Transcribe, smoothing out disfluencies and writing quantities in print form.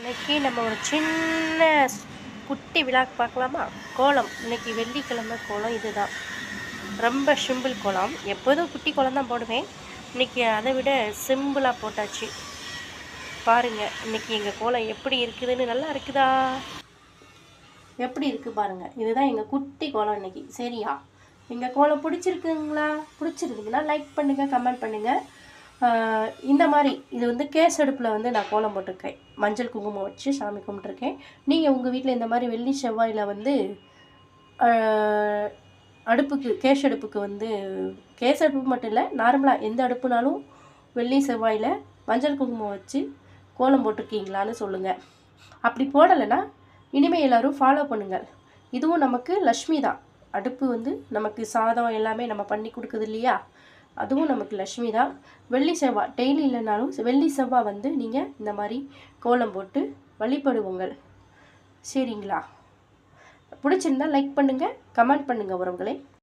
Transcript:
இன்றைக்கி நம்ம ஒரு சின்ன குட்டி விழாக்கு பார்க்கலாமா? கோலம். இன்றைக்கி வெள்ளிக்கிழமை கோலம் இதுதான். ரொம்ப சிம்பிள் கோலம். எப்போதும் குட்டி கோலம் தான் போடுவேன். இன்றைக்கி அதை விட சிம்பிளாக போட்டாச்சு. பாருங்கள் இன்றைக்கி எங்கள் கோலம் எப்படி இருக்குதுன்னு. நல்லா இருக்குதா? எப்படி இருக்குது பாருங்கள். இதுதான் எங்கள் குட்டி கோலம் இன்றைக்கி. சரியா? எங்கள் கோலம் பிடிச்சிருக்குங்களா? பிடிச்சிருக்குதுன்னா லைக் பண்ணுங்கள், கமெண்ட் பண்ணுங்கள். இந்த மாதிரி இது வந்து கேஸ் அடுப்பில் வந்து நான் கோலம் போட்டிருக்கேன். மஞ்சள் குங்குமம் வச்சு சாமி கும்பிட்ருக்கேன். நீங்கள் உங்கள் வீட்டில் இந்த மாதிரி வெள்ளி செவ்வாயில் வந்து அடுப்புக்கு கேஸ் அடுப்புக்கு வந்து கேஸ் அடுப்பு மட்டும் இல்லை, நார்மலாக எந்த அடுப்புனாலும் வெள்ளி செவ்வாயில் மஞ்சள் குங்குமம் வச்சு கோலம் போட்டிருக்கீங்களான்னு சொல்லுங்கள். அப்படி போடலைன்னா இனிமேல் எல்லோரும் ஃபாலோ பண்ணுங்கள். இதுவும் நமக்கு லக்ஷ்மி தான். அடுப்பு வந்து நமக்கு சாதம் எல்லாமே நம்ம பண்ணி கொடுக்குது இல்லையா? அதுவும் நமக்கு லக்ஷ்மி தான். வெள்ளி செவ்வாய் டெய்லி இல்லைனாலும் வெள்ளி செவ்வாய் வந்து நீங்கள் இந்த மாதிரி கோலம் போட்டு வழிபடுவோங்கள். சரிங்களா? பிடிச்சிருந்தா லைக் பண்ணுங்கள், கமெண்ட் பண்ணுங்கள் உறவுகளே.